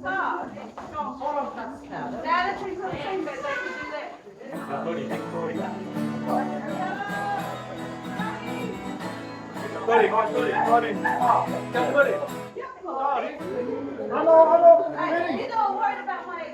Oh, hold on fast now. Now let's do the same bit like we do this. Hey, you don't worry about my